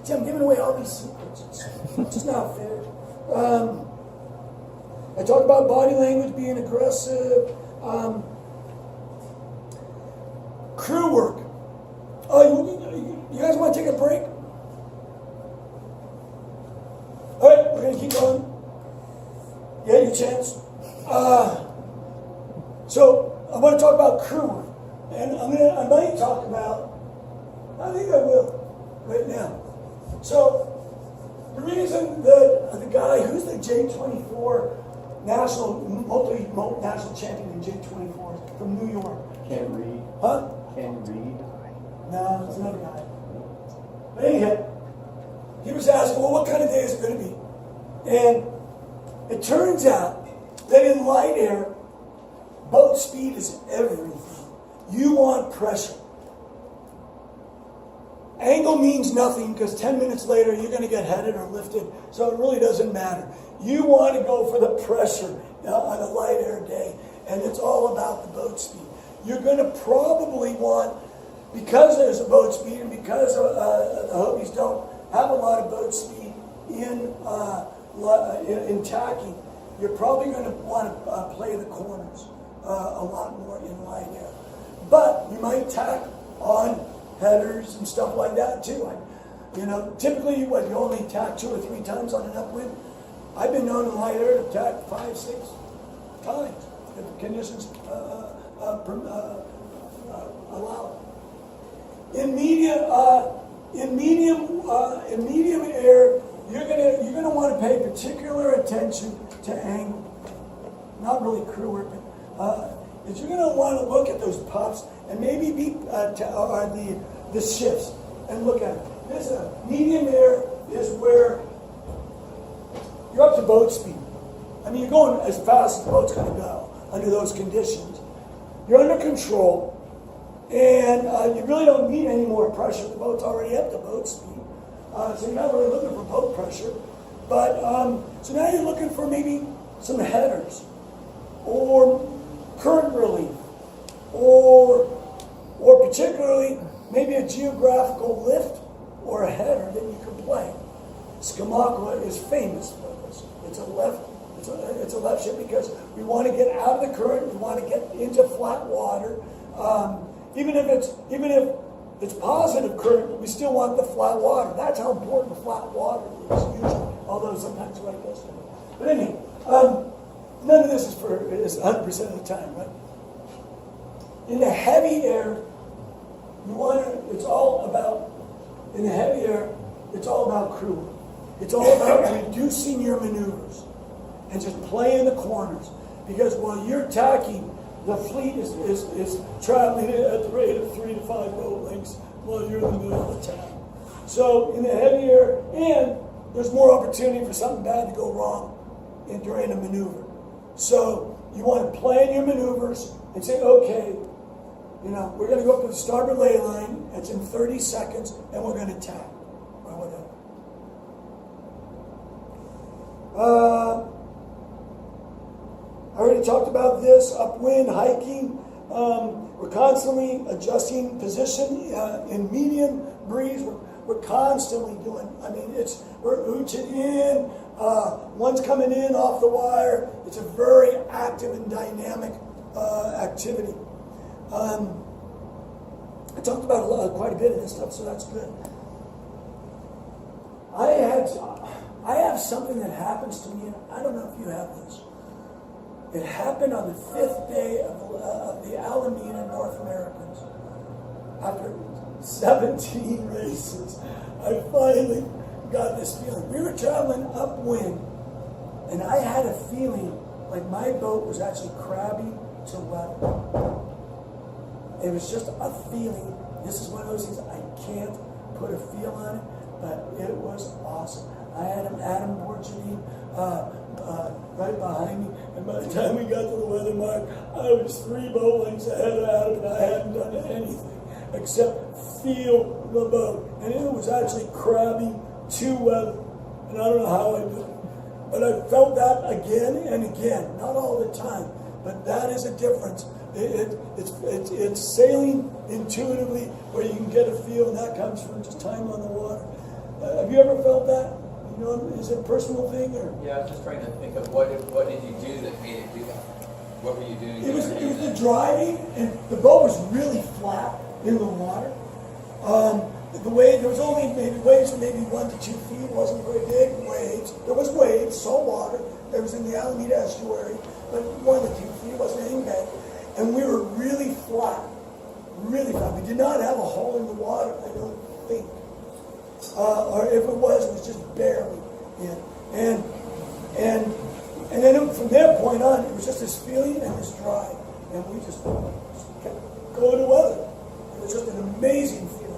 See, I'm giving away all these secrets. It's just not fair. I talked about body language being aggressive. Crew work. You guys want to take a break? All right, we're going to keep going. You had your chance. So I want to talk about crew work. And I might talk about, I think I will, right now. So the reason that the guy who's the J24 multi-national champion in J24 from New York. Can't read. Huh? Can't read. No, it's another guy. But anyhow, he was asking, well, what kind of day is it going to be? And it turns out that in light air, boat speed is everything. You want pressure. Angle means nothing because 10 minutes later you're going to get headed or lifted, so it really doesn't matter. You want to go for the pressure on a light air day, and it's all about the boat speed. You're going to probably want, because there's a boat speed and because the Hobies don't have a lot of boat speed in tacking, you're probably going to want to play the corners a lot more in light air. But you might tack on headers and stuff like that too. Typically you only tack 2 or 3 times on an upwind. I've been known in light air to tack 5, 6 times if the conditions allow it. In medium air, you're gonna want to pay particular attention to angle. Not really crew work, but is you're going to want to look at those puffs and maybe the shifts and look at it. This medium air is where you're up to boat speed. I mean, you're going as fast as the boat's going to go under those conditions. You're under control, and you really don't need any more pressure. The boat's already up to boat speed, so you're not really looking for boat pressure. But so now you're looking for maybe some headers or current relief, or particularly maybe a geographical lift or a header that you can play. Skamakwa is famous for this. It's a left ship because we want to get out of the current, we want to get into flat water. Even if it's positive current, we still want the flat water. That's how important the flat water is usually, although sometimes right goes to it. But anyway, none of this is 100% of the time, right? In the heavy air, in the heavy air, it's all about crew. It's all about reducing your maneuvers and just playing the corners. Because while you're tacking, the fleet is traveling at the rate of 3 to 5 boat lengths while you're in the middle of the tack. So in the heavy air, and there's more opportunity for something bad to go wrong during a maneuver. So you want to plan your maneuvers and say, okay, we're going to go up to the starboard ley line. It's in 30 seconds, and we're going to tack or whatever. I already talked about this, upwind, hiking. We're constantly adjusting position in medium breeze. We're constantly doing, we're ooching in, one's coming in off the wire. It's a very active and dynamic activity. I talked about quite a bit of this stuff, so that's good. I have something that happens to me, and I don't know if you have this. It happened on the 5th day of the Alameda North Americans. After 17 races, I finally got this feeling. We were traveling upwind, and I had a feeling like my boat was actually crabby to weather. It was just a feeling. This is one of those things I can't put a feel on it, but it was awesome. I had Adam Borchini right behind me, and by the time we got to the weather mark, I was 3 boat lengths ahead of Adam, and I hadn't done anything except feel the boat. And it was actually crabby to weather, and I don't know how I did it. But I felt that again and again, not all the time, but that is a difference. It's sailing intuitively where you can get a feel, and that comes from just time on the water. Have you ever felt that? You know, is it a personal thing or? Yeah, I was just trying to think of what did you do that made it do that? What were you doing? It was the driving, and the boat was really flat in the water. The wave, there was only maybe waves, maybe 1 to 2 feet. It wasn't very big waves. There was waves, salt water. It was in the Alameda estuary, but 1 to 2 feet. It wasn't anything big. And we were really flat, really flat. We did not have a hole in the water, I don't think. Or if it was just barely in. And then from that point on, it was just this feeling and this drive. And we just kept going to weather. It was just an amazing feeling.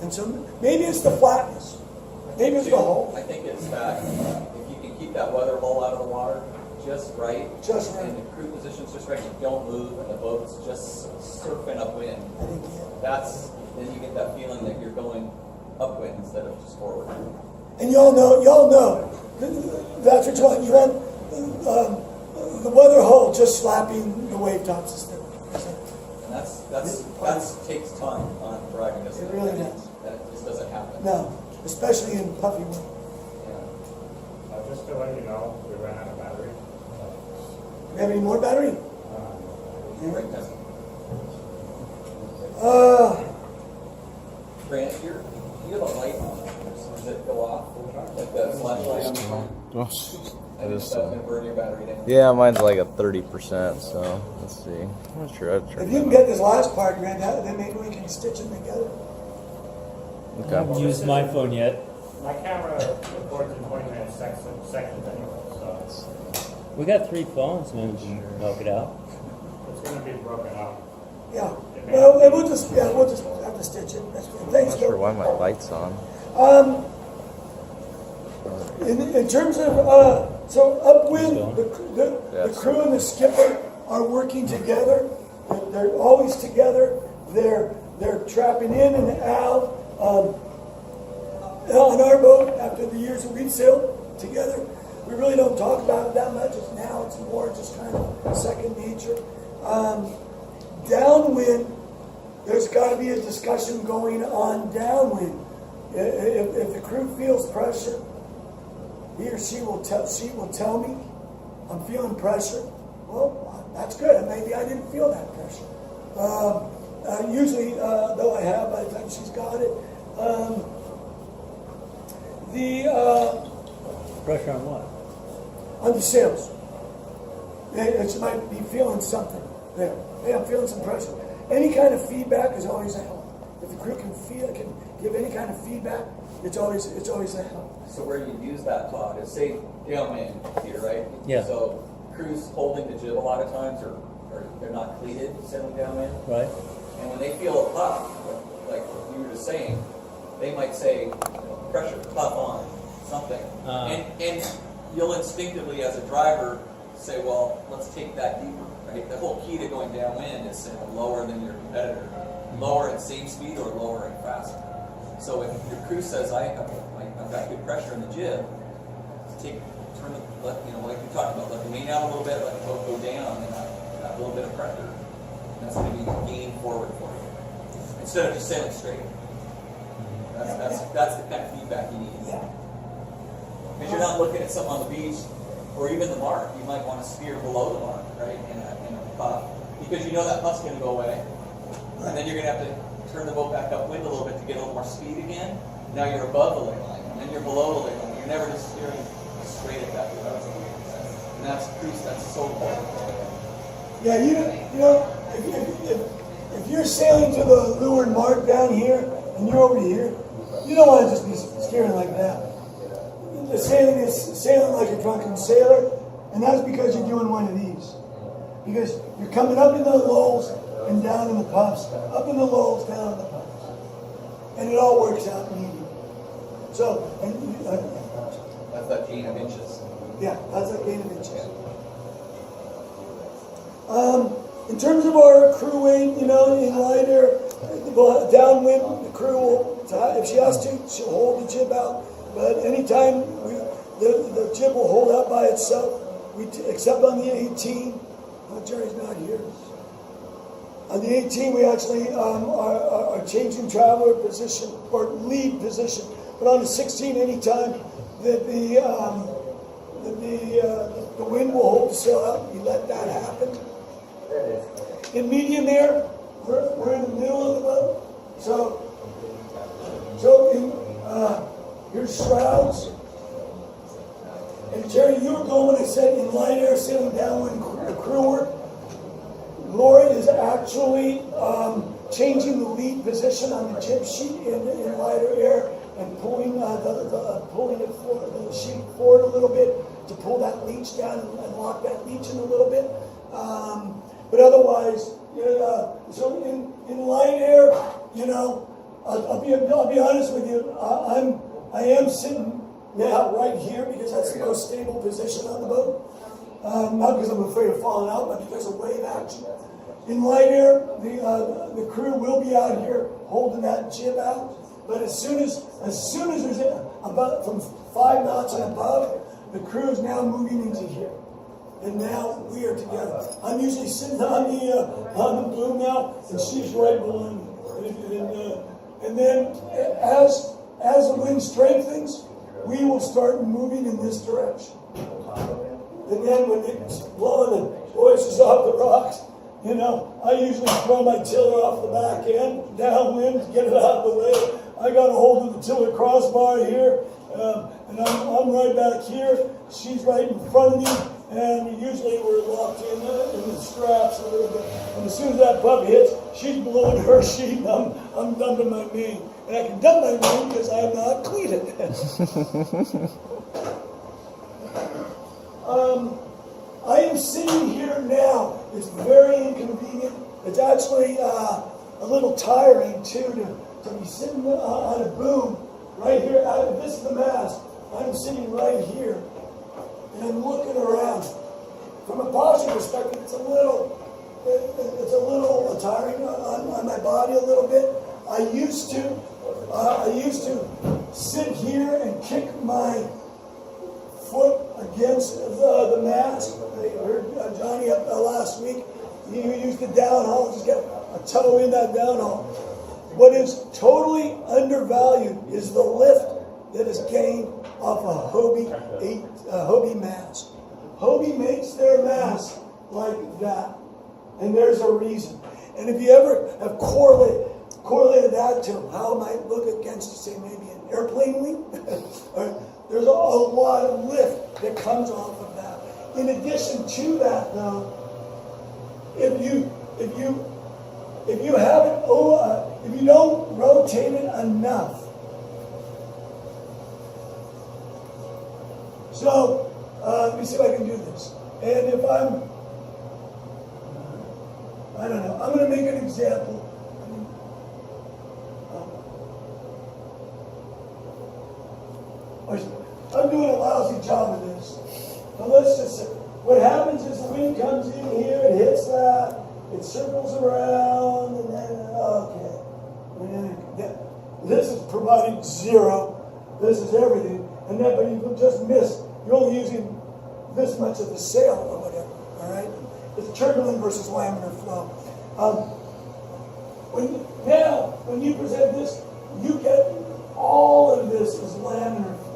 And so maybe it's the flatness. Maybe it's the hole. I think it's that if you can keep that weather hole out of the water just right, and the crew position's just right, you don't move, and the boat's just surfing upwind. I think, yeah. Then you get that feeling that you're going upwind instead of just forward. And y'all know, that's what you want, the weather hole just slapping the wave tops instead. And that takes time on driving this. It really does. That just doesn't happen. No, especially in puffy wind. Yeah. Just to let you know, we ran out of battery. You have any more battery? Right now. Grant, you have a light on. Does it go off? Like the flashlight on the phone? It is. That's going to burn your battery down. Yeah, mine's like a 30%. So let's see. I'm not sure. If you can get this last part, Grant, then maybe we can stitch them together. Okay. I haven't used my phone yet. My camera records in 20-minute seconds anyway, so We got 3 phones, maybe we can knock it out. it's going to be broken up. Yeah. Well, we'll just have to stitch it. That's good. I'm Thanks, not sure Bill. why my light's on. In terms of so upwind, the crew and the skipper are working together. They're always together. They're trapping in and out. On our boat, after the years that we've sailed together, we really don't talk about it that much. Now it's more just kind of second nature. Downwind, there's got to be a discussion going on downwind. If the crew feels pressure, he or she will tell me, I'm feeling pressure. Well, that's good. Maybe I didn't feel that pressure. Usually, though I have, by the time she's got it. Pressure on what? On the sails. She might be feeling something there. Hey, I'm feeling some pressure. Any kind of feedback is always a help. If the crew can give any kind of feedback, it's always a help. So where you use that thought is, say, downwind here, right? Yeah. So crews holding the jib a lot of times, or they're not cleated sailing downwind. Right? And when they feel a puff, like you were just saying, they might say, pressure, puff on, something. And you'll instinctively, as a driver, say, well, let's take that deeper, right? The whole key to going downwind is lower than your competitor. Lower at same speed or lower and faster. So if your crew says, I've got good pressure in the jib, like we talked about, let the main out a little bit, let the boat go down, and that little bit of pressure. That's going to be gain forward for you. Instead of just sailing straight. That's the kind of feedback you need. Yeah. Because you're not looking at something on the beach, or even the mark. You might want to steer below the mark, right, in a puff. Because you know that puff's going to go away. And then you're going to have to turn the boat back upwind a little bit to get a little more speed again. Now you're above the lake line, and then you're below the lake line. You're never just steering straight at that without speed. And that's so important. Yeah, you know, if you're sailing to the leeward mark down here and you're over here, you don't want to just be steering like that. The sailing is sailing like a drunken sailor, and that's because you're doing one of these. Because you're coming up in the lulls and down in the puffs, up in the lulls, down in the puffs, and it all works out neatly. So, That's that gain of inches. yeah, that's a gain of inches. In terms of our crew weight, in lighter, downwind, the crew will, if she has to, she'll hold the jib out. But anytime the jib will hold out by itself, except on the 18. Jerry's not here. On the 18, we actually are changing traveler position or lead position. But on the 16, anytime that the wind will hold the sail out, you let that happen. In median there, we're in the middle of the boat. So here's shrouds. And Jerry, you were going when I said in light air, sailing downwind, the crew work. Lloyd is actually changing the lead position on the jib sheet in lighter air and pulling the sheet forward a little bit to pull that leech down and lock that leech in a little bit. But otherwise, so in light air, I'll be honest with you. I am sitting now right here because that's the most stable position on the boat. Not because I'm afraid of falling out, but because of wave action. In light air, the crew will be out here holding that jib out. But as soon as there's about from 5 knots and above, the crew is now moving into here. And now we are together. I'm usually sitting on the boom now, and she's right below me. And then as the wind strengthens, we will start moving in this direction. And then when it's blowing the voices off the rocks, I usually throw my tiller off the back end, downwind, to get it out of the way. I got a hold of the tiller crossbar here, and I'm right back here. She's right in front of me. And usually we're locked in the straps a little bit. And as soon as that puppy hits, she's blowing her sheet, and I'm dumping my main. And I can dump my main because I'm not cleated. I am sitting here now. It's very inconvenient. It's actually a little tiring too to be sitting on a boom right here. This is the mast. I'm sitting right here. And I'm looking around. From a posture perspective, it's a little tiring on my body a little bit. I used to sit here and kick my foot against the mast. I heard Johnny up last week. He used the downhaul, just get a toe in that downhaul. What is totally undervalued is the lift that is gained off a Hobie mast. Hobie makes their mast like that, and there's a reason. And if you ever have correlated that to how it might look against, say, maybe an airplane wing, there's a lot of lift that comes off of that. In addition to that, though, if you don't rotate it enough. So, let me see if I can do this. And if I don't know, I'm going to make an example. I'm doing a lousy job of this. But let's just say, what happens is the wind comes in here, it hits that, it circles around, and then, okay. And this is providing zero. This is everything. And then, but you just miss. You're only using this much of the sail or whatever, all right? It's turbulent versus laminar flow. When you present this, you get all of this as laminar flow.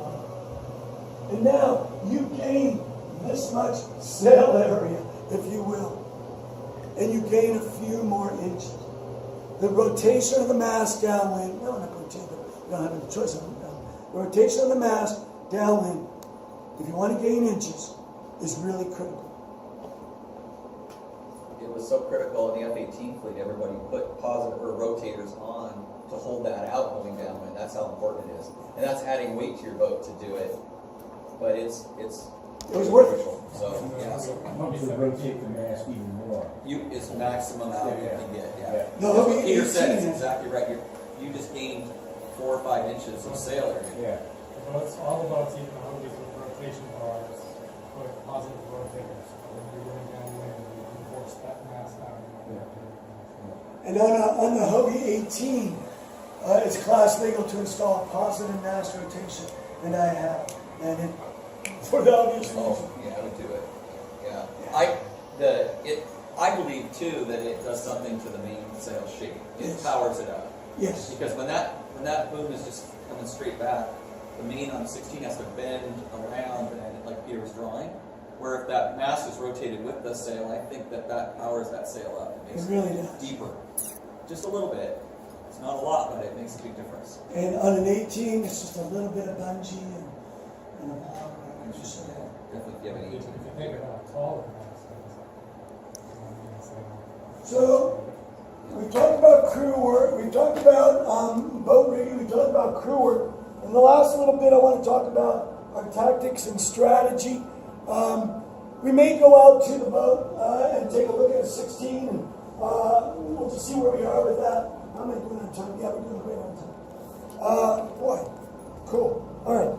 And now you gain this much sail area, if you will. And you gain a few more inches. The rotation of the mast downwind, no, not rotation, but you don't have any choice of it. The rotation of the mast downwind, if you want to gain inches, is really critical. It was so critical in the F-18 fleet. Everybody put positive or rotators on to hold that out going downwind. That's how important it is, and that's adding weight to your boat to do it. But it was worth it. So yeah, You could rotate the mast even more. it's maximum out you can get. Yeah. No, That's what Peter said. It's 18. exactly right. You just gained 4 or 5 inches of sail area. Yeah. Well, it's all about keeping the Hobies with rotation bars, put positive rotators. When you're going downwind, you force that mass out. And on the Hobie 18, it's class legal to install positive mast rotation, and I have. And for the obvious reason. Oh, yeah, I would do it. Yeah. I believe too that it does something to the main sail shape. It Yes. powers it up. Yes. Because when that boom is just coming straight back, the main on 16 has to bend around, and like Peter was drawing. Where if that mast is rotated with the sail, I think that powers that sail up. It makes It really it does. deeper. Just a little bit. It's not a lot, but it makes a big difference. And on an 18, it's just a little bit of bungee and a block. Just, Definitely if you have an If 18. you think about taller masts, So, we talked about crew work, we talked about boat rigging, we talked about crew work. And the last little bit I want to talk about are tactics and strategy. We may go out to the boat and take a look at a 16, and we'll just see where we are with that. How am I doing on time? Yeah, we're doing great on time. Boy, cool. All right.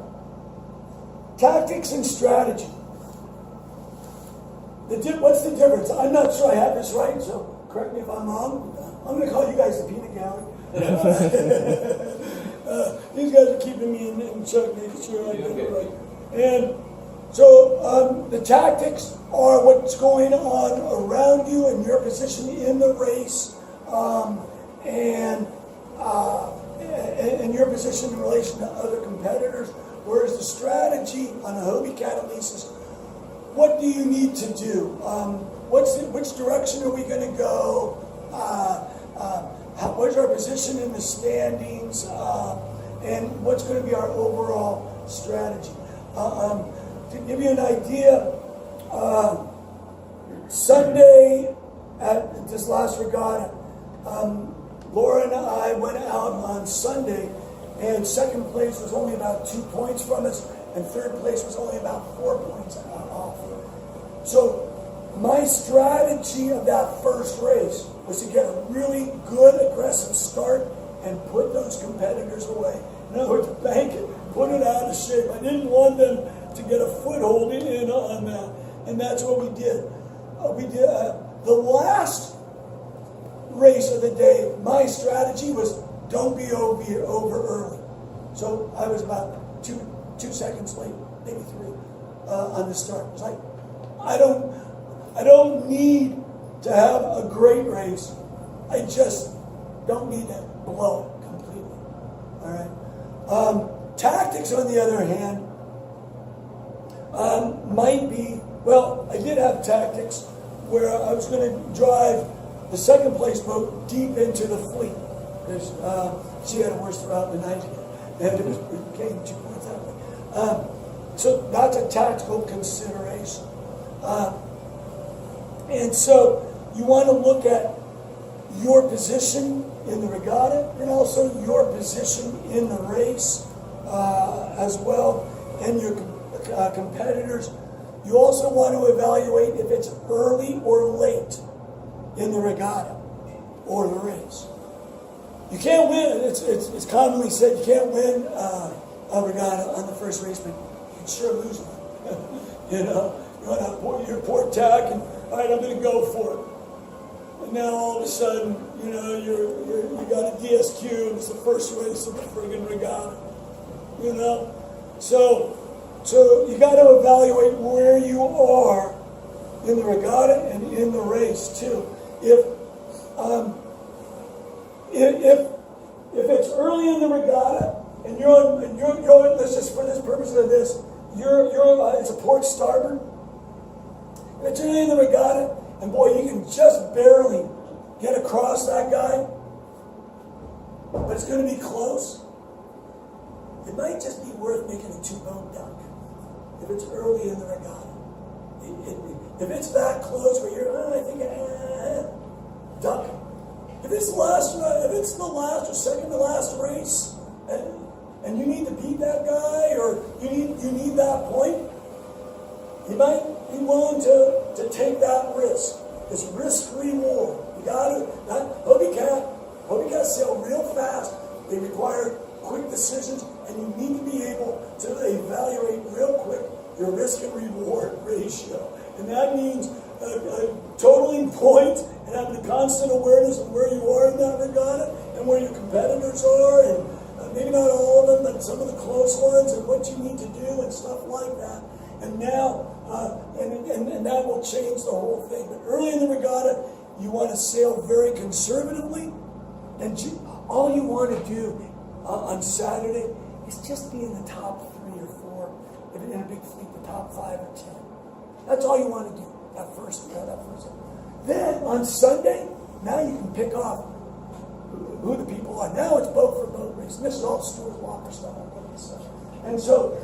Tactics and strategy. What's the difference? I'm not sure I have this right, so correct me if I'm wrong. I'm going to call you guys the peanut gallery. These guys are keeping me in check, making sure I get it right. And so the tactics are what's going on around you and your position in the race, and your position in relation to other competitors. Whereas the strategy on a Hobie cat at least is, what do you need to do? Which direction are we going to go? What's our position in the standings? And what's going to be our overall strategy? To give you an idea, Sunday at this last regatta, Laura and I went out on Sunday, and second place was only about 2 points from us, and third place was only about 4 points off. So my strategy of that first race was to get a really good aggressive start and put those competitors away. In other words, bank it, put it out of shape. I didn't want them to get a foothold in on that, and that's what we did. The last race of the day, my strategy was don't be over early. So I was about two seconds late, maybe 3, on the start. It's like, I don't need to have a great race. I just don't need to blow it completely. All right. Tactics, on the other hand, might be, well, I did have tactics where I was going to drive the second place boat deep into the fleet. She had a worse route than I did, and it came 2 points that way. So that's a tactical consideration. And so you want to look at your position in the regatta and also your position in the race as well, and your competitors. You also want to evaluate if it's early or late in the regatta or the race. You can't win. It's commonly said you can't win a regatta on the first race, but you can sure lose one. You know, you want to put your port tack, and all right, I'm going to go for it. And now all of a sudden, you know, you got a DSQ, and it's the first race of the friggin' regatta. You know, so you got to evaluate where you are in the regatta and in the race too. If it's early in the regatta and you're going, let's just for this purpose of this, it's a port starboard. If it's early in the regatta, and boy, you can just barely get across that guy, but it's going to be close. It might just be worth making a 2-boat duck if it's early in the regatta. If it's that close where you're, duck. If it's the last or second to last race, and you need to beat that guy, or you need that point, you might be willing to take that risk. It's risk reward. You got to. Hobie cat sail real fast. They require quick decisions, and you need to be able to evaluate real quick your risk and reward ratio. And that means totaling points and having a constant awareness of where you are in that regatta and where your competitors are, and maybe not all of them, but some of the close ones, and what you need to do and stuff like that. And now, and that will change the whole thing. But early in the regatta, you want to sail very conservatively, and all you want to do on Saturday is just be in the top 3 or 4, if in a big fleet, the top 5 or 10. That's all you want to do, that first. Then on Sunday, now you can pick off who the people are. Now it's boat for boat race. And this is all Stuart Walker stuff. And so,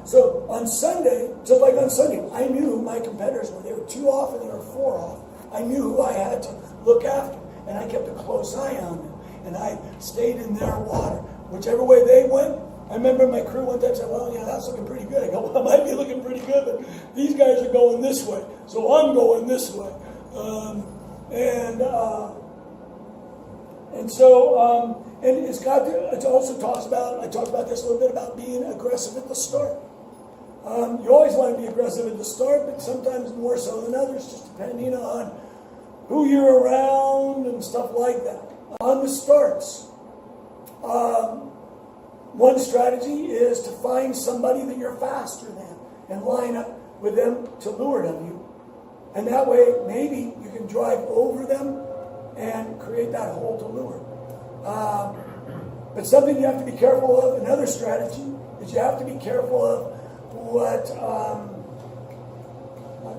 so on Sunday, I knew who my competitors were. They were 2 off and they were 4 off. I knew who I had to look after, and I kept a close eye on them. And I stayed in their water. Whichever way they went, I remember my crew one time said, well, that's looking pretty good. I go, well, it might be looking pretty good, but these guys are going this way, so I'm going this way. And it also talks about, I talked about this a little bit, about being aggressive at the start. You always want to be aggressive at the start, but sometimes more so than others, just depending on who you're around and stuff like that. On the starts, one strategy is to find somebody that you're faster than and line up with them to lure you. And that way, maybe you can drive over them and create that hole to lure. But something you have to be careful of, another strategy, is you have to be careful of what,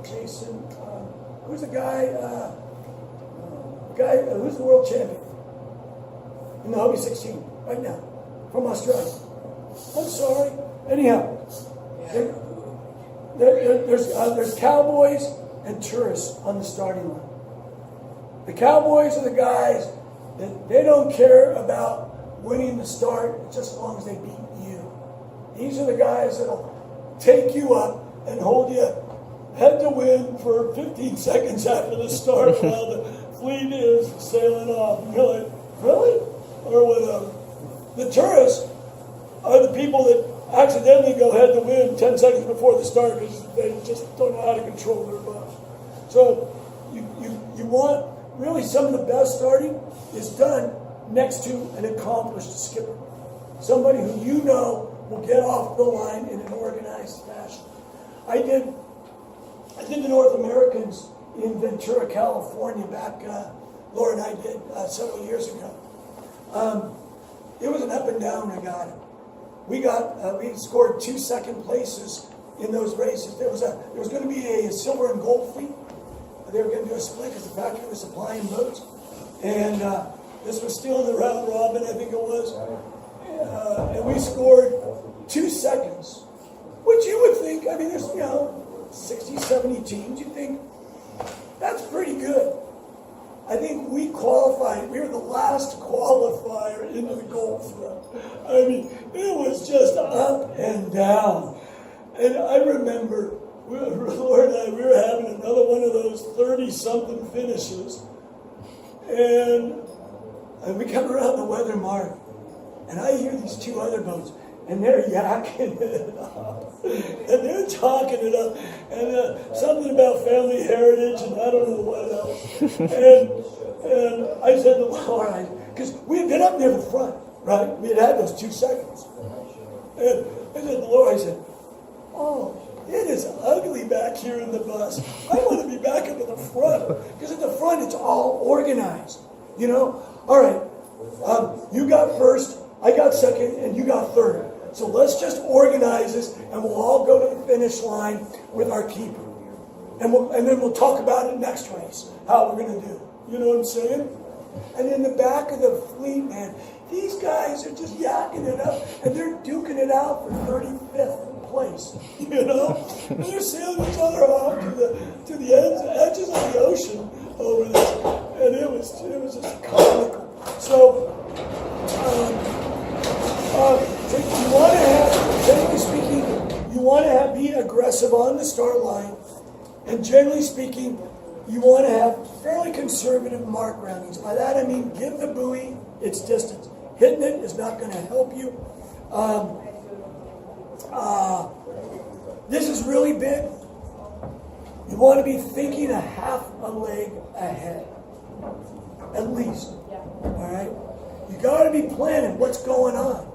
Jason, who's the guy, who's the world champion in the Hobie 16 right now from Australia? I'm sorry. Anyhow, there's cowboys and tourists on the starting line. The cowboys are the guys that they don't care about winning the start just as long as they beat you. These are the guys that'll take you up and hold you head to wind for 15 seconds after the start while the fleet is sailing off. And you're like, really? Or whatever. The tourists are the people that accidentally go head to wind 10 seconds before the start because they just don't know how to control their boat. So you want, really some of the best starting is done next to an accomplished skipper. Somebody who you know will get off the line in an organized fashion. I did the North Americans in Ventura, California back, Laura and I did several years ago. It was an up and down regatta. We scored 2 second places in those races. There was going to be a silver and gold fleet. They were going to do a split because the factory was supplying boats. And this was still in the round robin, I think it was. And we scored 2 seconds, which you would think, I mean, there's, 60, 70 teams. You'd think, that's pretty good. I think we qualified. We were the last qualifier into the gold throw. I mean, it was just up and down. And I remember, Lord and I, we were having another one of those 30-something finishes. And we come around the weather mark, and I hear these 2 other boats, and they're yakking it up, and they're talking it up, and something about family heritage, and I don't know what else. And I said to Laura, because we had been up near the front, right? We had those 2 seconds. And I said to Laura, I said, oh, it is ugly back here in the bus. I want to be back up at the front, because at the front it's all organized, All right, you got first, I got second, and you got third. So let's just organize this, and we'll all go to the finish line with our keeper. And then we'll talk about it next race, how we're going to do. You know what I'm saying? And in the back of the fleet, man, these guys are just yakking it up, and they're duking it out for 35th place. And they're sailing each other off to the edges of the ocean over this, and it was just comical. So you want to have, generally speaking, you want to be aggressive on the start line, and generally speaking, you want to have fairly conservative mark roundings. By that I mean give the buoy its distance. Hitting it is not going to help you. This is really big. You want to be thinking a half a leg ahead, at least. All right? You got to be planning what's going on.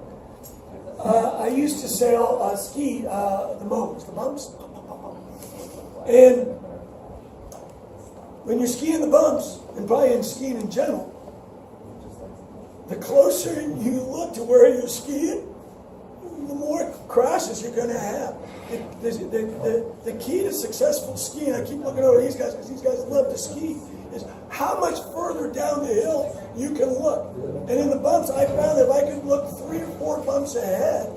I used to sail ski the bumps, and when you're skiing the bumps, and probably in skiing in general, the closer you look to where you're skiing, the more crashes you're going to have. The key to successful skiing, I keep looking over these guys because these guys love to ski, is how much further down the hill you can look. And in the bumps, I found that if I could look 3 or 4 bumps ahead,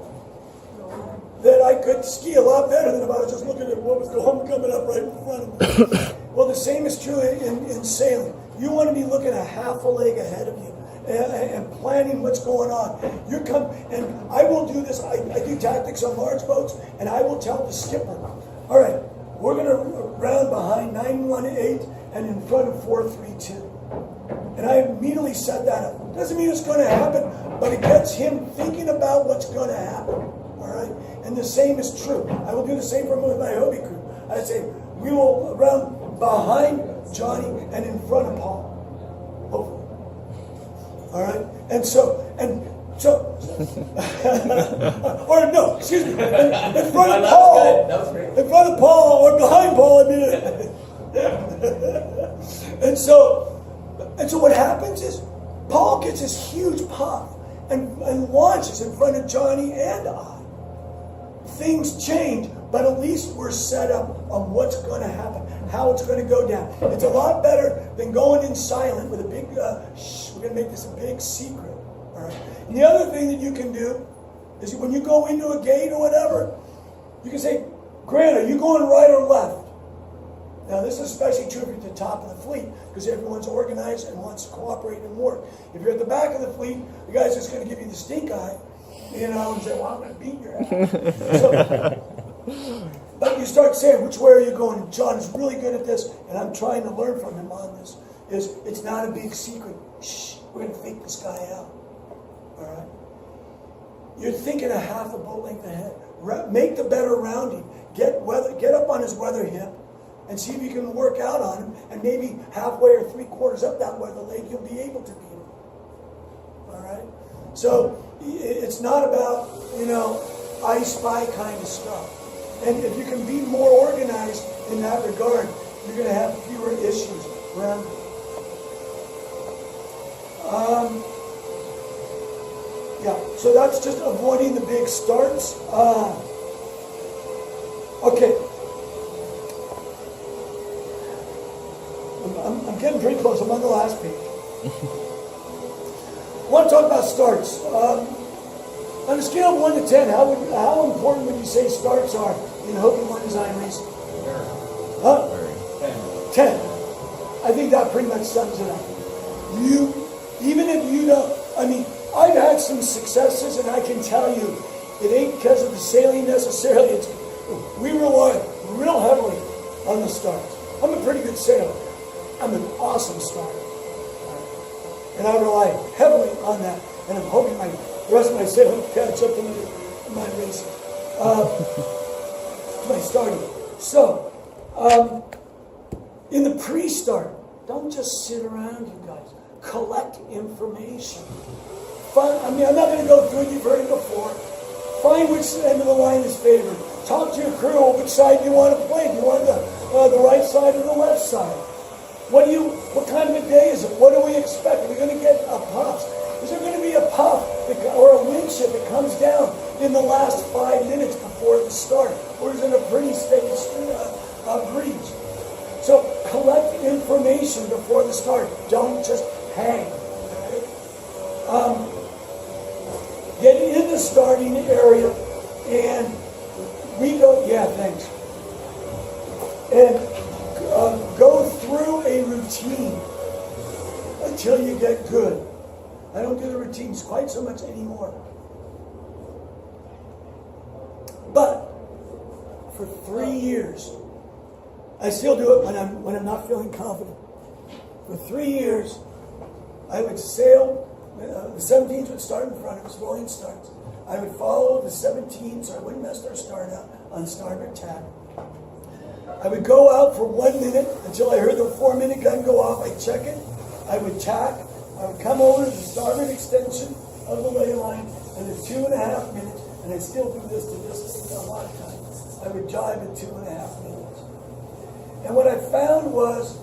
that I could ski a lot better than if I was just looking at what was coming up right in front of me. Well, the same is true in sailing. You want to be looking a half a leg ahead of you and planning what's going on. And I will do this. I do tactics on large boats, and I will tell the skipper, all right, we're going to round behind 918 and in front of 432. And I immediately set that up. Doesn't mean it's going to happen, but it gets him thinking about what's going to happen. All right? And the same is true. I will do the same with my Hobie crew. I say, we will round behind Johnny and in front of Paul. Over. All right? And so, or no, excuse me, in front of Paul. That was great. In front of Paul or behind Paul, I mean. And so what happens is Paul gets this huge puff and launches in front of Johnny and I. Things change, but at least we're set up on what's going to happen, how it's going to go down. It's a lot better than going in silent with a big, we're going to make this a big secret. All right. And the other thing that you can do is when you go into a gate or whatever, you can say, Grant, are you going right or left? Now, this is especially true if you're at the top of the fleet, because everyone's organized and wants to cooperate and work. If you're at the back of the fleet, the guy's just going to give you the stink eye, and say, well, I'm going to beat your ass. But you start saying, which way are you going? And John is really good at this, and I'm trying to learn from him on this, is it's not a big secret. Shh, we're going to fake this guy out. All right? You're thinking a half a boat length ahead. Make the better rounding. Get up on his weather hip, and see if you can work out on him, and maybe halfway or 3/4 up that weather leg, you'll be able to beat him. All right? So it's not about, I spy kind of stuff. And if you can be more organized in that regard, you're going to have fewer issues around it. Yeah, so that's just avoiding the big starts. Okay. I'm getting pretty close. I'm on the last page. I want to talk about starts. On a scale of 1 to 10, how important would you say starts are in Hobie One design racing? Huh? 10. I think that pretty much sums it up. Even if you don't, I've had some successes, and I can tell you, it ain't because of the sailing necessarily. We rely real heavily on the starts. I'm a pretty good sailor. I'm an awesome starter. And I rely heavily on that. And I'm hoping the rest of my sailing will catch up to my racing. My starting. So, in the pre-start, don't just sit around, you guys. Collect information. I'm not going to go through it. You've heard it before. Find which end of the line is favored. Talk to your crew which side you want to play. Do you want the right side or the left side? What kind of a day is it? What do we expect? Are we going to get a puff? Is there going to be a puff or a wind shift that comes down in the last 5 minutes before the start? Or is it a pretty steady breeze? So collect information before the start. Don't just hang. Get in the starting area and and go through a routine until you get good. I don't do the routines quite so much anymore. But for 3 years, I still do it when I'm not feeling confident. For 3 years, I would sail. The 17s would start in front of us, rolling starts. I would follow the 17s, so I wouldn't mess our start out on starboard tack. I would go out for 1 minute until I heard the 4-minute gun go off. I'd check it. I would tack. I would come over to the starboard extension of the ley line, and at 2.5 minutes, and I still do this to this a lot of times, I would jibe at 2.5 minutes. And what I found was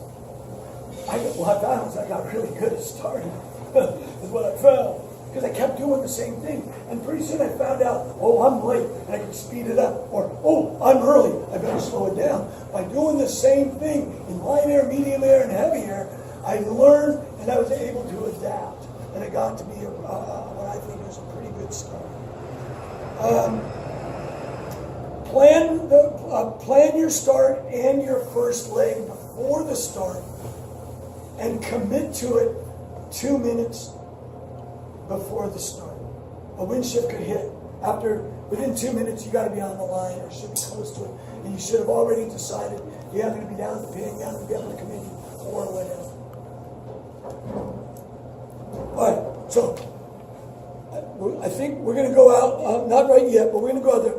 I found was I got really good at starting, is what I found. Because I kept doing the same thing. And pretty soon I found out, oh, I'm late, and I could speed it up. Or, oh, I'm early, I better slow it down. By doing the same thing in light air, medium air, and heavy air, I learned and I was able to adapt. And it got to be what I think is a pretty good start. Plan your start and your first leg before the start, and commit to it 2 minutes before the start. A wind shift could hit within 2 minutes. You got to be on the line, or should be close to it, and you should have already decided you have to be down at the pin, you have to be up in the committee, or whatever. All right, so I think we're going to go out. Not right yet, but we're going to go out there.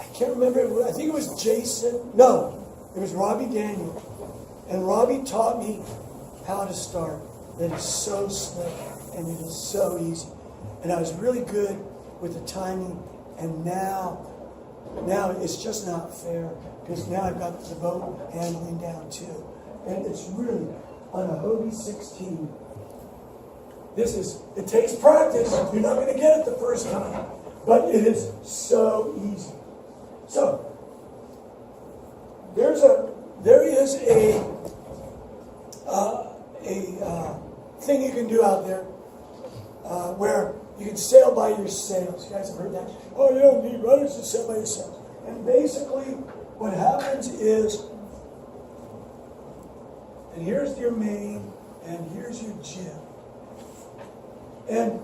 I can't remember. I think it was Jason. No, it was Robbie Daniel, and Robbie taught me how to start. That is so slick and it is so easy. And I was really good with the timing, and now it's just not fair, because now I've got the boat handling down too. And it's really on a Hobie 16. It takes practice. You're not going to get it the first time, but it is so easy. So there is a thing you can do out there where you can sail by your sails. You guys have heard that? Oh, you don't need rudders to sail by your sails. And basically, what happens is, and here's your main, and here's your jib. And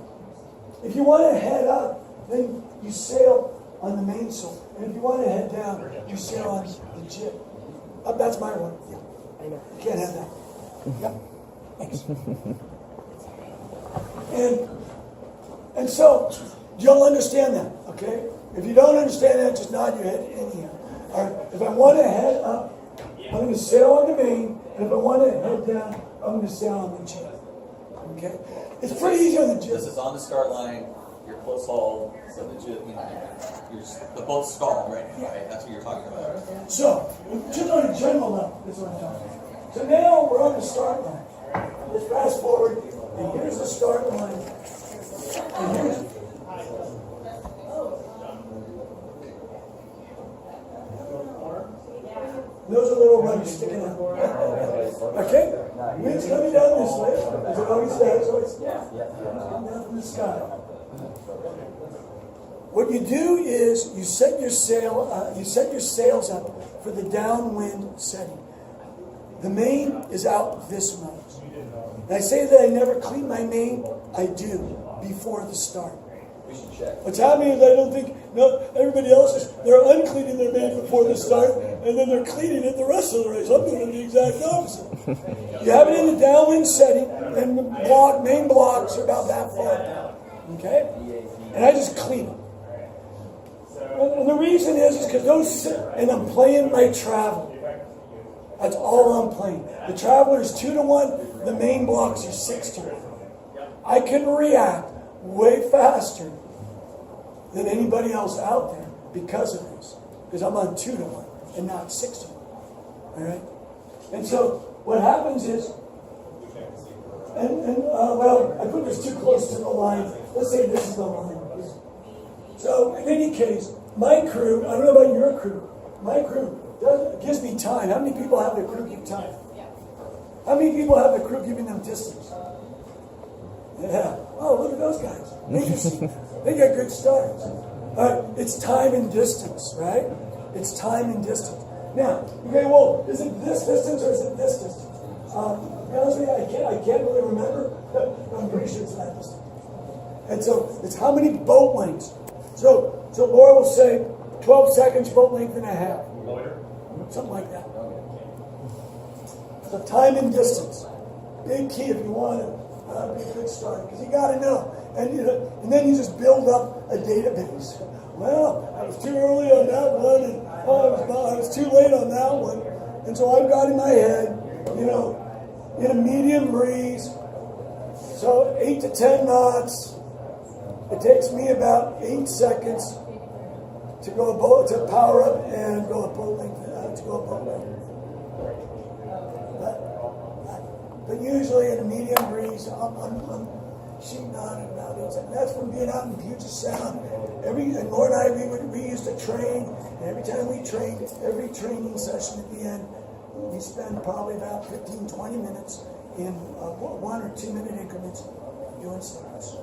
if you want to head up, then you sail on the mainsail. And if you want to head down, you sail on the jib. That's my one. Yeah. I know. You can't have that. Yep. Thanks. And so, you'll understand that, okay? If you don't understand that, just nod your head anyhow. All right. If I want to head up, I'm going to sail on the main, and if I want to head down, I'm going to sail on the jib. Okay? It's pretty easy on the jib. This is on the start line. You're close haul, so the jib, the boat's stalled right now, right? That's what you're talking about. So, just on a general level, that's what I'm talking about. So now we're on the start line. Let's fast forward, and here's the start line. And here's those are little runners sticking out. Okay? Wind's coming down this way, as it always does. So it's coming down from the sky. What you do is you set your sails up for the downwind setting. The main is out this much. And I say that I never clean my main. I do before the start. We should check. What's happening is I don't think everybody else is. They're uncleaning their main before the start, and then they're cleaning it the rest of the race. I'm doing the exact opposite. You have it in the downwind setting, and the main blocks are about that far down. Okay? And I just clean them. And the reason is because and I'm playing my travel. That's all I'm playing. The traveler is 2-to-1. The main blocks are 6-to-1. I can react way faster than anybody else out there because of this. Because I'm on 2-to-1 and not 6-to-1. All right? And so what happens is, well, I put this too close to the line. Let's say this is the line. So in any case, my crew, I don't know about your crew, my crew gives me time. How many people have their crew keep time? How many people have their crew giving them distance? Yeah. Oh, look at those guys. They get good starts. All right. It's time and distance, right? It's time and distance. Now, okay, well, is it this distance or is it this distance? Honestly, I can't really remember. I'm pretty sure it's that distance. And so it's how many boat lengths. So Laura will say 12 seconds, boat length and a half. Something like that. So time and distance. Big key if you want to be a good start. Because you got to know. And then you just build up a database. Well, I was too early on that one, and I was too late on that one. And so I've got in my head, in a medium breeze, so 8 to 10 knots. It takes me about 8 seconds to power up and go a boat length. but usually in a medium breeze, I'm shooting on at about 8 seconds. That's from being out in Puget Sound. And Lord and I, we used to train, and every time we trained, every training session at the end, we spend probably about 15, 20 minutes in 1 or 2 minute increments doing stunts.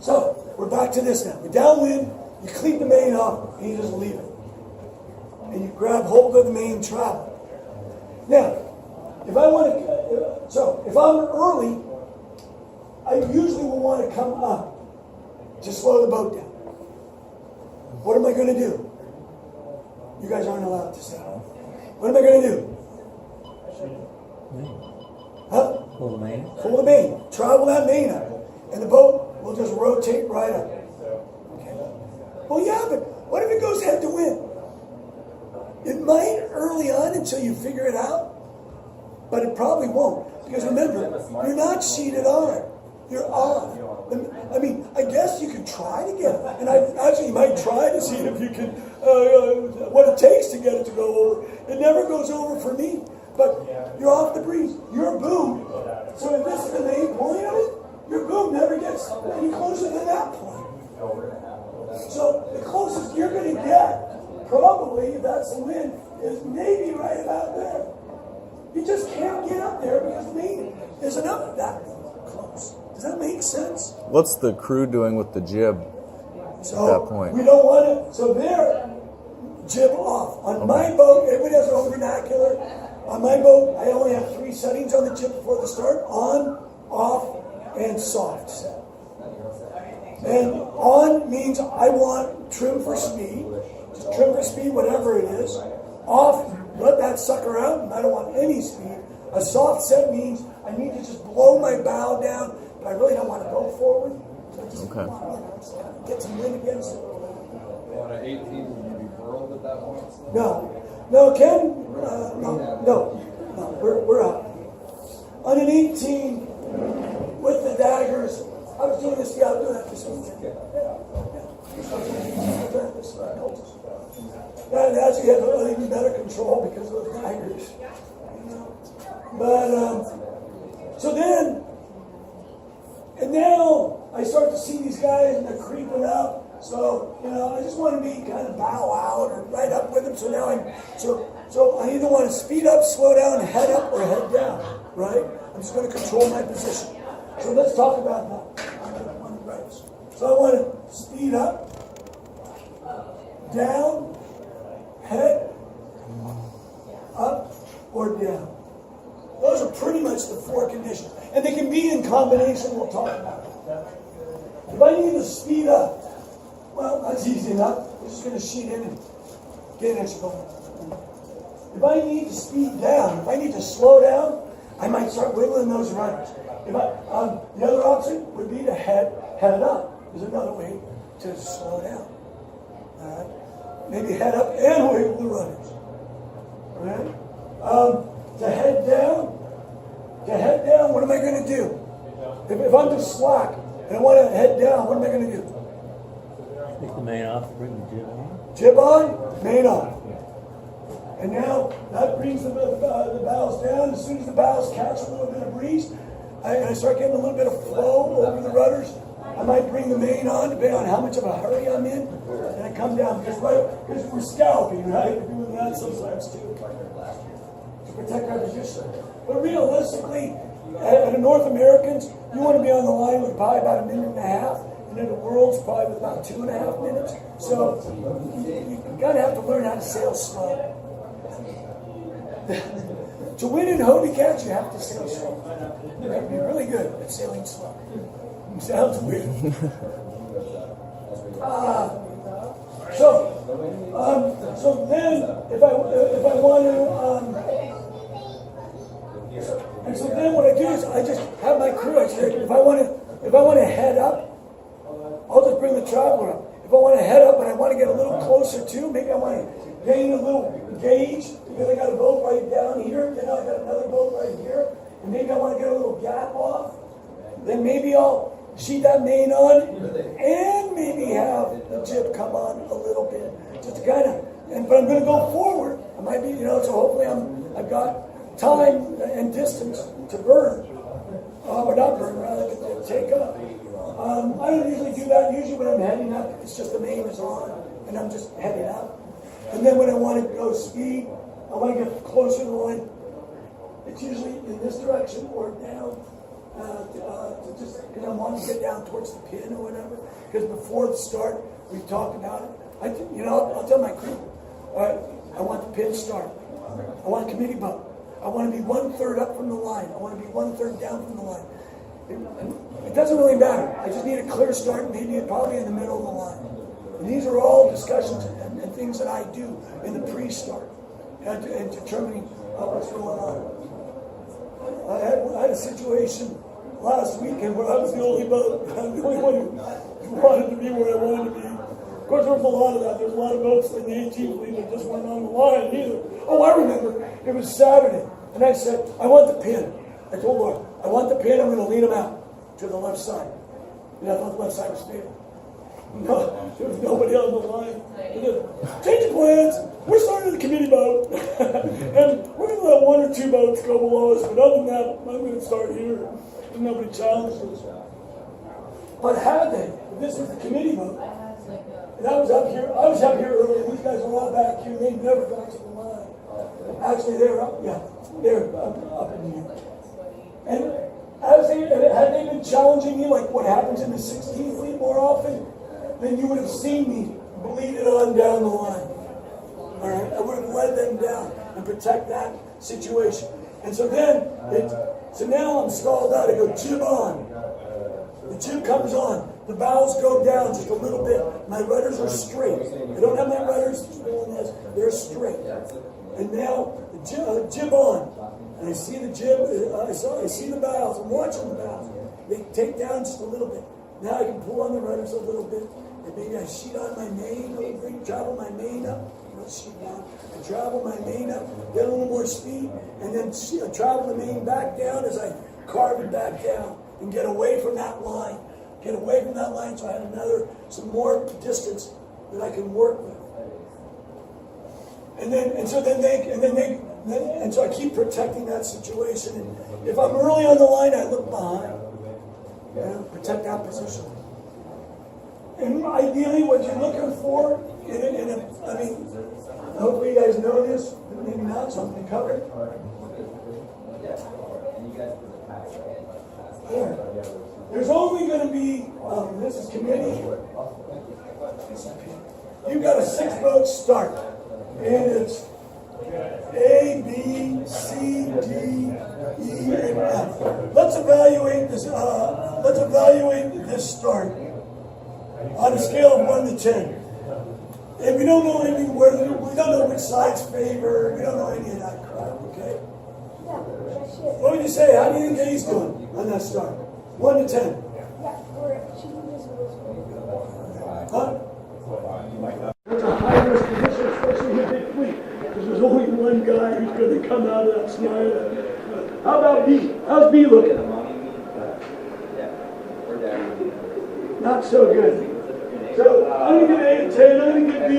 So we're back to this now. We're downwind, you clean the main off, and you just leave it. And you grab hold of the main travel. Now, if I want to, so if I'm early, I usually will want to come up to slow the boat down. What am I going to do? You guys aren't allowed to say. What am I going to do? Huh? Pull the main. Pull the main. Travel that main up. And the boat will just rotate right up. Okay. Well, yeah, but what if it goes head to wind? It might early on until you figure it out, but it probably won't. Because remember, you're not seated on. You're off. I mean, I guess you could try to get it. And you might try to see if you can, what it takes to get it to go over. It never goes over for me. But you're off the breeze. Your boom. So if this is the main point of it, your boom never gets any closer than that point. So the closest you're going to get, probably, if that's the wind, is maybe right about there. You just can't get up there because the main isn't up that close. Does that make sense? What's the crew doing with the jib So at that point? we don't want to. So they're jib off. On my boat, everybody has their own vernacular. On my boat, I only have 3 settings on the jib before the start: on, off, and soft set. And on means I want trim for speed. Just trim for speed, whatever it is. Off, let that sucker out, and I don't want any speed. A soft set means I need to just blow my bow down, but I really don't want to go forward. So I just want to just kind of get some wind against it. On an 18, would you be furled at that point? No, Ken, no, we're out. On an 18, with the daggers, I was doing this, I'll do that this weekend. And actually have even better control because of the daggers. But, so then, and now I start to see these guys and they're creeping up. So, I just want to be kind of bow out or right up with them. So now so I either want to speed up, slow down, head up, or head down, right? I'm just going to control my position. So let's talk about that. So I want to speed up, down, head, up, or down. Those are pretty much the 4 conditions. And they can be in combination, we'll talk about it. If I need to speed up, well, that's easy enough. We're just going to sheet in and get an extra going. If I need to speed down, if I need to slow down, I might start wiggling those runners. The other option would be to head up. There's another way to slow down. All right? Maybe head up and wiggle the runners. All right? To head down, what am I going to do? If I'm just slack and I want to head down, what am I going to do? Take the main off, bring the jib on. Jib on, main on. And now that brings the bows down. As soon as the bows catch a little bit of breeze, I start getting a little bit of flow over the rudders. I might bring the main on, depending on how much of a hurry I'm in, and I come down because we're scalloping, right? We're doing that sometimes too to protect our position. But realistically, at the North Americans, you want to be on the line with probably about 1.5 minutes. And then the world's probably with about 2.5 minutes. So you gotta have to learn how to sail slow. To win in Hobie catch, you have to sail slow. You have to be really good at sailing slow. It sounds weird. So then if I want to and so then what I do is I just have my crew. I say, if I want to head up, I'll just bring the traveler up. If I want to head up and I want to get a little closer to, maybe I want to gain a little gauge because I got a boat right down here, then I got another boat right here, and maybe I want to get a little gap off, then maybe I'll sheet that main on and maybe have the jib come on a little bit. Just to kind of, but I'm going to go forward. I might be, so hopefully I've got time and distance to burn, or not burn, rather, to take up. I don't usually do that. Usually when I'm heading up, it's just the main is on, and I'm just heading up. And then when I want to go speed, I want to get closer to the line. It's usually in this direction or down, to just, because I want to get down towards the pin or whatever. Because before the start, we talked about it. I'll tell my crew, all right, I want the pin start. I want a committee boat. I want to be 1/3 up from the line. I want to be 1/3 down from the line. It doesn't really matter. I just need a clear start, maybe probably in the middle of the line. And these are all discussions and things that I do in the pre-start and determining what's going on. I had a situation last weekend where I was the only boat. I'm the only one who wanted to be where I wanted to be. Of course, there was a lot of that. There's a lot of boats in the 18th fleet that just weren't on the line either. Oh, I remember. It was Saturday. And I said, I want the pin. I told Laura, I want the pin. I'm going to lead them out to the left side. And I thought the left side was fatal. No, there was nobody on the line. Change of plans. We're starting the committee boat. And we're going to let 1 or 2 boats go below us. But other than that, I'm going to start here. And nobody challenged us. But had they, if this was the committee boat, and I was up here earlier, these guys were all back here, they never got to the line. Actually, they were up, up in here. And had they been challenging me like what happens in the 16th fleet more often, then you would have seen me bleed it on down the line. All right, I would have led them down and protect that situation. And so now I'm stalled out. I go jib on. The jib comes on. The bows go down just a little bit. My rudders are straight. I don't have my rudders doing this. They're straight. And now the jib on. And I see the jib. I see the bows. I'm watching the bows. They take down just a little bit. Now I can pull on the rudders a little bit. And maybe I sheet on my main a little bit. Travel my main up. Sheet down. I travel my main up. Get a little more speed. And then travel the main back down as I carve it back down. And get away from that line. Get away from that line so I had some more distance that I can work with. And so I keep protecting that situation. And if I'm early on the line, I look behind. Protect that position. And ideally, what you're looking for, hopefully you guys know this, but maybe not, so I'm going to cover it. Yeah. There's only going to be, this is committee. You've got a 6-boat start. And it's A, B, C, D, E, and F. Let's evaluate this start on a scale of 1 to 10. And we don't know which side's favor, we don't know any of that crap, okay? What would you say? How do you think A's doing on that start? 1 to 10. Huh? That's a high-risk position, especially in a big fleet, because there's only one guy who's going to come out of that slide. How about B? How's B looking? Not so good. So I'm going to get A to 10. I'm going to get B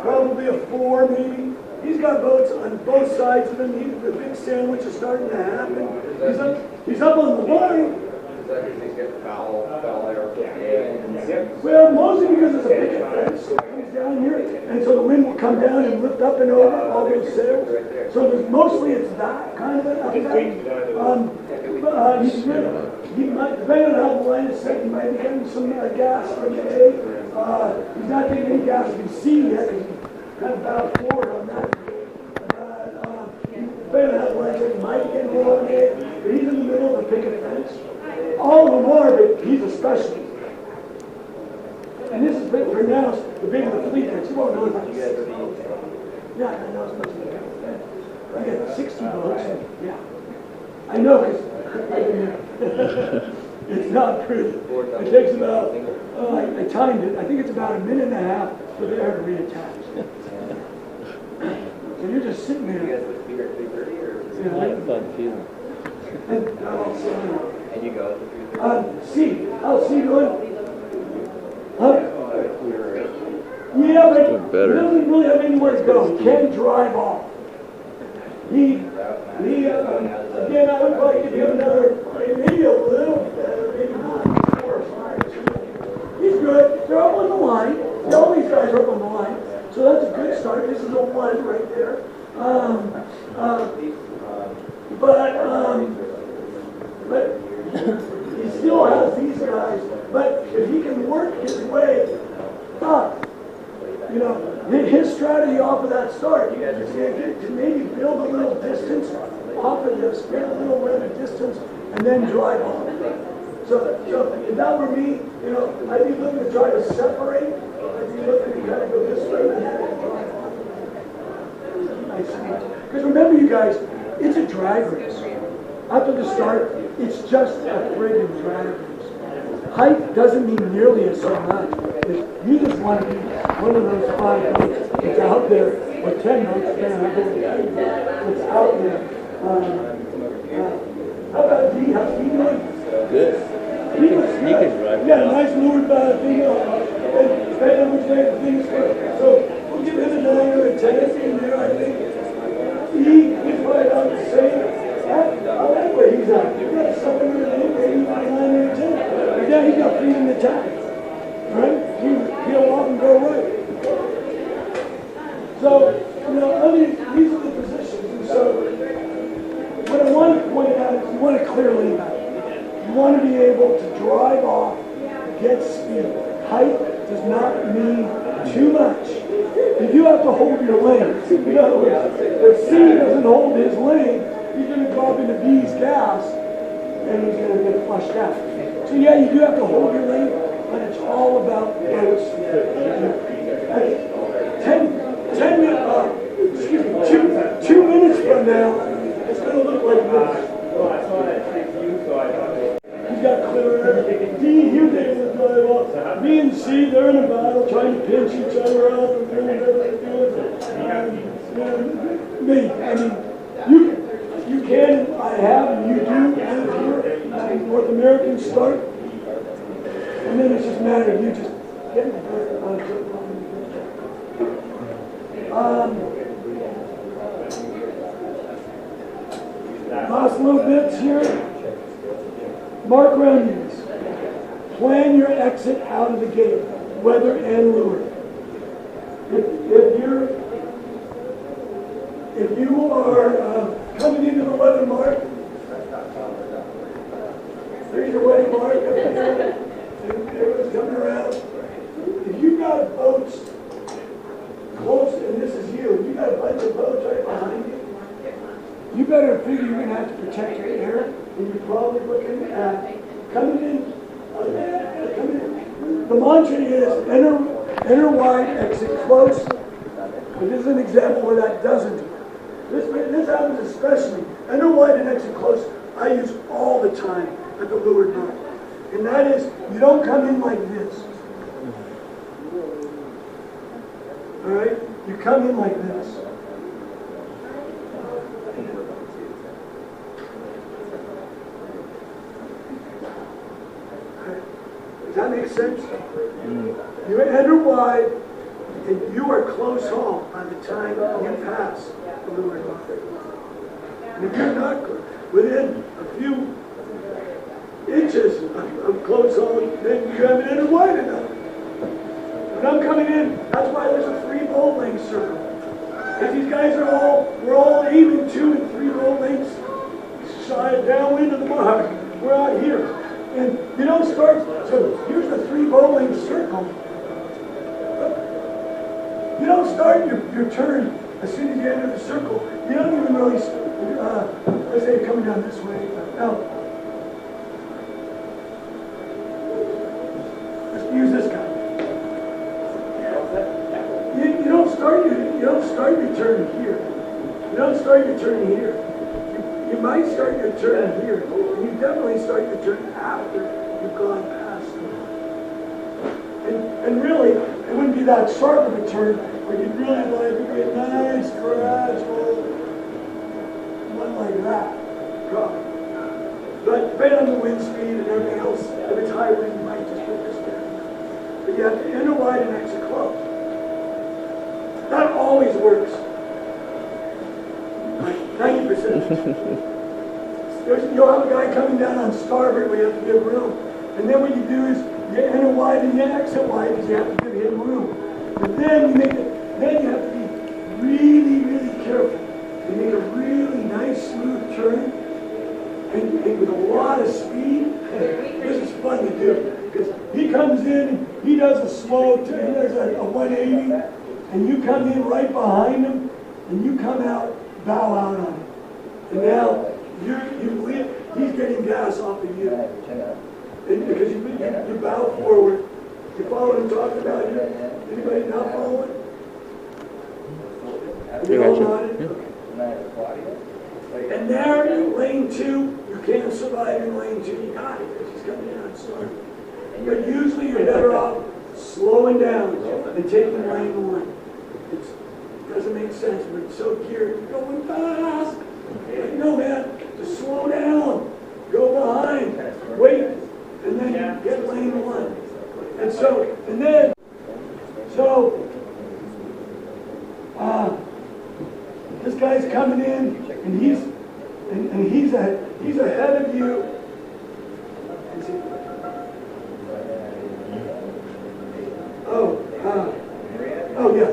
probably a 4, maybe. He's got boats on both sides of him. The big sandwich is starting to happen. He's up on the line. Well, mostly because it's a big fence. He's down here, and so the wind will come down and lift up and over all those sails. So mostly it's that kind of an effect. He might, depending on how the line is set, he might be getting some gas from A. He's not getting any gas from C yet because he's kind of bowed forward on that. Depending on how the line is set, he might be getting more on A. But he's in the middle of a picket fence. All of them are, but he's a specialist. And this has been pronounced the bigger the fleet is. You won't know about it. Yeah, I know it's much bigger. I got 60 boats. Yeah. I know because it's not pretty. It takes about, I timed it, I think it's about 1.5 minutes for the air to reattach. So you're just sitting there. You guys look bigger at 3:30 or? Yeah, I have fun feeling. And you go. C. How's C doing? Huh? Yeah, but he doesn't really have anywhere to go. He can't drive off. Again, I would like to give another, maybe a little better, maybe not 4 or 5. He's good. They're up on the line. All these guys are up on the line. So that's a good start. This is a 1 right there. But he still has these guys. But if he can work his way up, you know, his strategy off of that start is to maybe build a little distance off of this, get a little bit of distance, and then drive off. So if that were me, you know, I'd be looking to try to separate. I'd be looking to kind of go this way and then drive off. Because remember, you guys, it's a drag race. After the start, it's just a friggin' drag race. Height doesn't mean nearly as so much. You just want to be one of those 5 boats that's out there, or 10 boats, that's out there. How about D? How's D doing? Good. He can drive. Yeah, nice lured thing, and depending on which way the thing is going. So we'll give him a 9 or a 10 in there, I think. He's right out the same. I like where he's at. He's got something in the maybe 9 or a 10. But yeah, he's got feet in the tag. Right? He'll often go right. So, you know, these are the positions. And so, what I want to point out is you want a clear lane back. You want to be able to drive off, get speed. Height does not mean too much. If you have to hold your lane, in other words, if C doesn't hold his lane, he's going to drop into B's gas, and he's going to get flushed out. So yeah, you do have to hold your lane, but it's all about those. 2 minutes from now, it's going to look like this. He's got clear air. D, he's able to drive off. B and C, they're in a battle, trying to pinch each other out and doing whatever they're doing. Me, I mean, you can, I have, and you do, and here, North American start, and then it's just a matter of you just getting the last little bits here. Mark around these. Plan your exit out of the gate, weather and lure. If you are coming into the weather mark, there's your weather mark up there, and everyone's coming around. If you've got boats close, and this is you got a bunch of boats right behind you, you better figure you're going to have to protect your air, and you're probably looking at coming in. The mantra is enter wide, exit close. But this is an example where that doesn't work. This happens especially. Enter wide and exit close, I use all the time at the leeward mark. And that is, you don't come in like this. All right? You come in like this. Does that make sense? You enter wide, and you are close home by the time you pass the leeward mark. And if you're not within a few inches of close home, then you haven't entered wide enough. When I'm coming in, that's why there's a 3 bolt length circle. Because these guys we're all aiming 2 and 3 bolt lengths shy downwind of the mark. We're out here. And you don't start, so here's the 3 bolt length circle. You don't start your turn as soon as you enter the circle. You don't even really, let's say you're coming down this way. Now, let's use this guy. You don't start your turn here. You don't start your turn here. You might start your turn here. And you definitely start your turn after you've gone past it. And really, it wouldn't be that sharp of a turn, but you'd really like to be a nice, gradual one like that. But depending on the wind speed and everything else, if it's high wind, you might just put this down. But you have to enter wide and exit close. That always works. 90%. You'll have a guy coming down on starboard where you have to give room. And then what you do is you enter wide and you exit wide because you have to give him room. But then you have to be really, really careful. You make a really nice, smooth turn, and with a lot of speed. This is fun to do because he comes in, and he does a slow turn, he does a 180, and you come in right behind him, and you come out, bow out on him. And now he's getting gas off of you, and because you bow forward. You follow what I'm talking about here? Anybody not following? You all got it? And there in lane 2, you can't survive in lane 2. You got it because he's coming down slow. But usually you're better off slowing down and taking lane 1. It doesn't make sense, but it's so geared. You're going fast. No, man, just slow down. Go behind. Wait. And then get lane 1. And so this guy's coming in, and he's ahead of you. Oh yeah.